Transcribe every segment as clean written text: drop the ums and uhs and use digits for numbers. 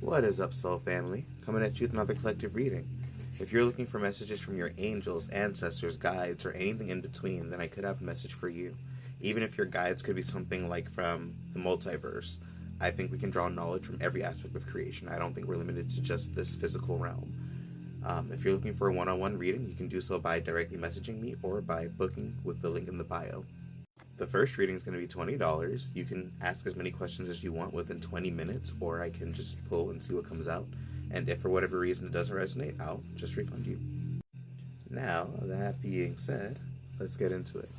What is up, Soul Family? Coming at you with another collective reading. If you're looking for messages from your angels, ancestors, guides, or anything in between, then I could have a message for you. Even if your guides could be something like from the multiverse, I think we can draw knowledge from every aspect of creation. I don't think we're limited to just this physical realm. If you're looking for a one-on-one reading, you can do so by directly messaging me or by booking with the link in the bio. The first reading is going to be $20. You can ask as many questions as you want within 20 minutes, or I can just pull and see what comes out. And if for whatever reason it doesn't resonate, I'll just refund you. Now, that being said, let's get into it.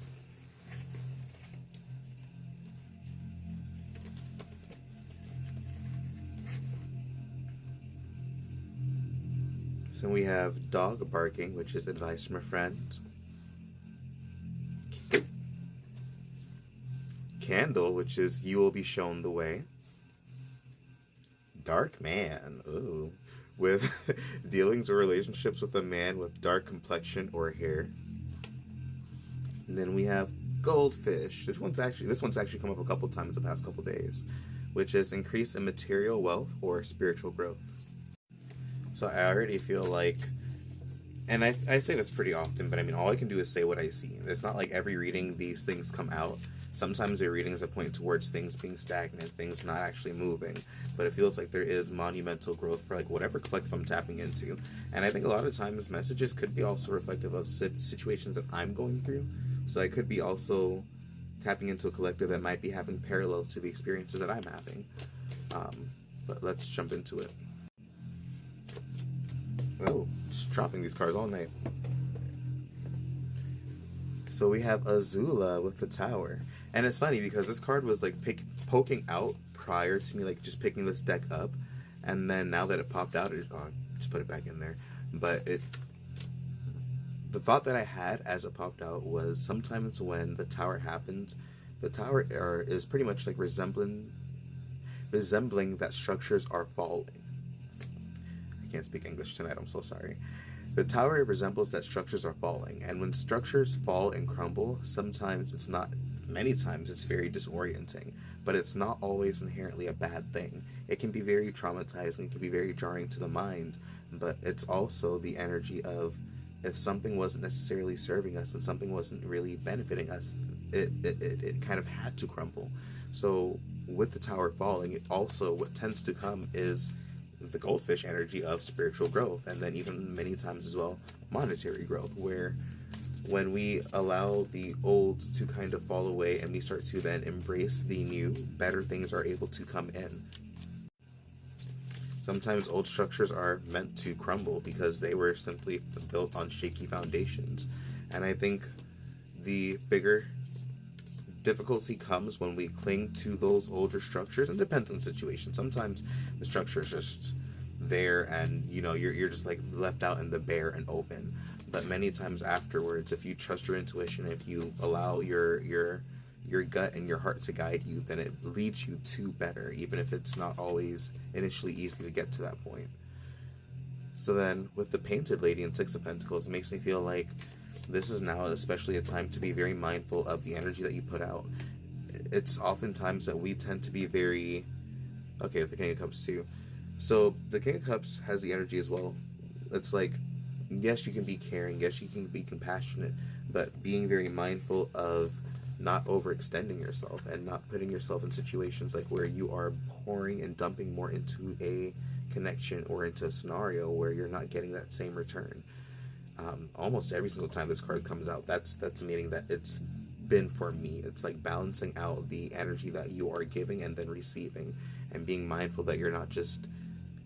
So we have dog barking, which is advice from a friend. Candle, which is you will be shown the way. Dark man, ooh, with dealings or relationships with a man with dark complexion or hair. And then we have goldfish. This one's actually come up a couple times the past couple days, which is increase in material wealth or spiritual growth. So I already feel like, and I say this pretty often, but I mean, all I can do is say what I see. It's not like every reading these things come out. Sometimes there are readings that point towards things being stagnant, things not actually moving, but it feels like there is monumental growth for like whatever collective I'm tapping into. And I think a lot of times messages could be also reflective of situations that I'm going through. So I could be also tapping into a collective that might be having parallels to the experiences that I'm having. But let's jump into it. Oh, just dropping these cards all night. So we have Azula with the Tower. And it's funny because this card was like poking out prior to me like just picking this deck up. And then now that it popped out, just put it back in there. But the thought that I had as it popped out was sometimes when the Tower happens, the Tower is pretty much like resembling that structures are falling. I can't speak English tonight, I'm so sorry. The Tower resembles that structures are falling, and when structures fall and crumble, many times it's very disorienting, but it's not always inherently a bad thing. It can be very traumatizing, it can be very jarring to the mind, but it's also the energy of if something wasn't necessarily serving us and something wasn't really benefiting us, it kind of had to crumble. So with the Tower falling, it also, what tends to come is the goldfish energy of spiritual growth, and then even many times as well monetary growth, where when we allow the old to kind of fall away and we start to then embrace the new, better things are able to come in. Sometimes old structures are meant to crumble because they were simply built on shaky foundations, and I think the bigger difficulty comes when we cling to those older structures, and it depends on the situation. Sometimes the structure is just there and you're just like left out in the bare and open, but many times afterwards, if you trust your intuition, if you allow your gut and your heart to guide you, then it leads you to better, even if it's not always initially easy to get to that point. So then with the Painted Lady and Six of Pentacles, it makes me feel like this is now especially a time to be very mindful of the energy that you put out. It's oftentimes that we tend to be very... Okay, with the King of Cups too. So the King of Cups has the energy as well. It's like, yes, you can be caring, yes, you can be compassionate, but being very mindful of not overextending yourself and not putting yourself in situations like where you are pouring and dumping more into a connection or into a scenario where you're not getting that same return. Almost every single time this card comes out, that's meaning that it's been for me. It's like balancing out the energy that you are giving and then receiving, and being mindful that you're not just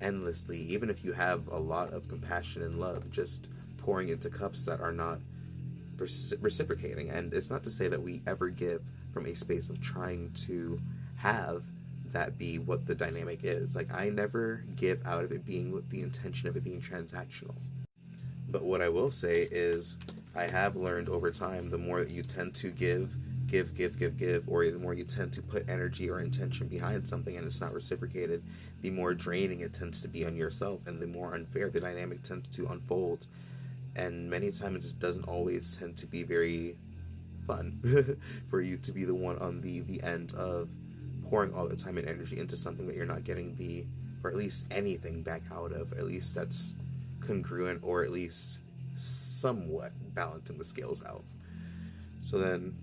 endlessly, even if you have a lot of compassion and love, just pouring into cups that are not reciprocating. And it's not to say that we ever give from a space of trying to have that be what the dynamic is. Like, I never give out of it being with the intention of it being transactional. But what I will say is I have learned over time, the more that you tend to give, or the more you tend to put energy or intention behind something and it's not reciprocated, the more draining it tends to be on yourself, and the more unfair the dynamic tends to unfold. And many times it doesn't always tend to be very fun for you to be the one on the end of pouring all the time and energy into something that you're not getting the or at least anything back out of, at least that's congruent, or at least somewhat balancing the scales out. So then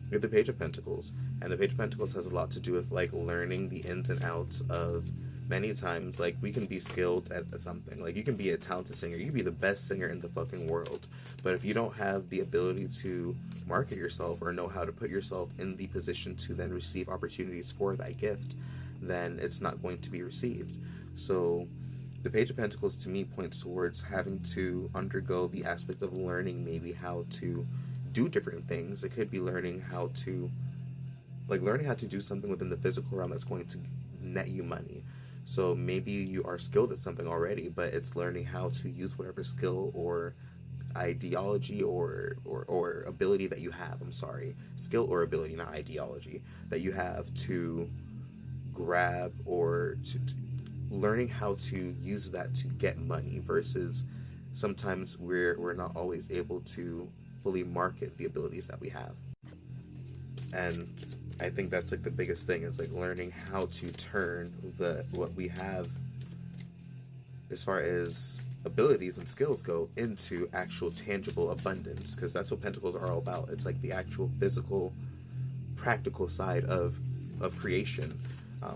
we have the Page of Pentacles, and the Page of Pentacles has a lot to do with like learning the ins and outs of, many times like we can be skilled at something, like you can be a talented singer, you can be the best singer in the fucking world, but if you don't have the ability to market yourself or know how to put yourself in the position to then receive opportunities for that gift, then it's not going to be received. So the Page of Pentacles to me points towards having to undergo the aspect of learning maybe how to do different things. It could be learning how to do something within the physical realm that's going to net you money. So maybe you are skilled at something already, but it's learning how to use whatever skill or ideology or ability that you have. I'm sorry, skill or ability, not ideology, that you have to grab, or to learning how to use that to get money, versus sometimes we're not always able to fully market the abilities that we have. And I think that's like the biggest thing, is like learning how to turn what we have as far as abilities and skills go into actual tangible abundance, because that's what Pentacles are all about. It's like the actual physical, practical side of creation,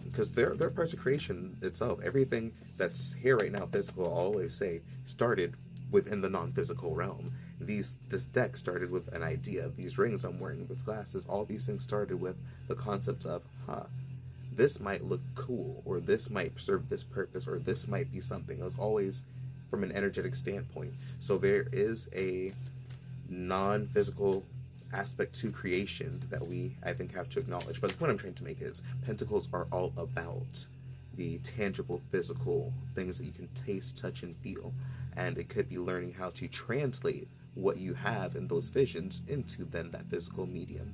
because they're parts of creation itself. Everything that's here right now, physical, I'll always say, started within the non-physical realm. This deck started with an idea. These rings I'm wearing, this glasses, all these things started with the concept of, this might look cool, or this might serve this purpose, or this might be something. It was always from an energetic standpoint. So there is a non-physical aspect to creation that we, I think, have to acknowledge. But the point I'm trying to make is Pentacles are all about the tangible, physical things that you can taste, touch, and feel. And it could be learning how to translate what you have in those visions into then that physical medium.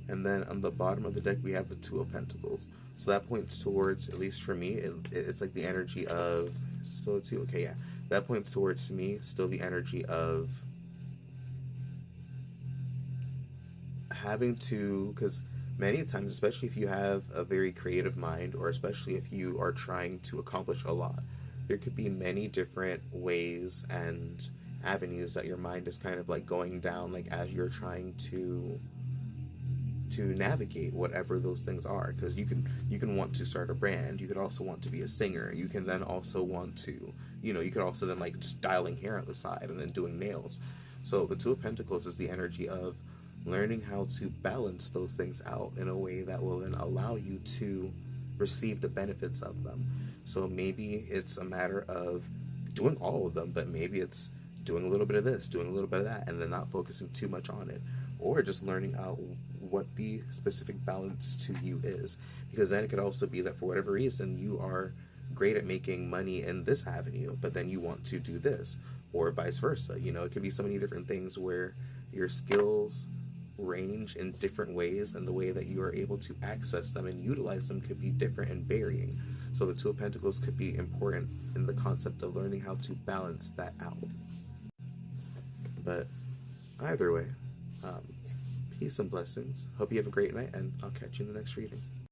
And then on the bottom of the deck, we have the Two of Pentacles. So that points towards, at least for me, it's like the energy of, still a two? Okay, yeah. That points towards, to me, still the energy of having to, because many times, especially if you have a very creative mind, or especially if you are trying to accomplish a lot, there could be many different ways and avenues that your mind is kind of like going down, like as you're trying to navigate whatever those things are. Because you can want to start a brand, you could also want to be a singer, you can then also want to, you could also then like styling hair on the side and then doing nails. So the Two of Pentacles is the energy of learning how to balance those things out in a way that will then allow you to receive the benefits of them. So maybe it's a matter of doing all of them, but maybe it's doing a little bit of this, doing a little bit of that, and then not focusing too much on it, or just learning out what the specific balance to you is. Because then it could also be that for whatever reason you are great at making money in this avenue, but then you want to do this, or vice versa. It could be so many different things where your skills range in different ways, and the way that you are able to access them and utilize them could be different and varying. So the Two of Pentacles could be important in the concept of learning how to balance that out. But either way, peace and blessings. Hope you have a great night, and I'll catch you in the next reading.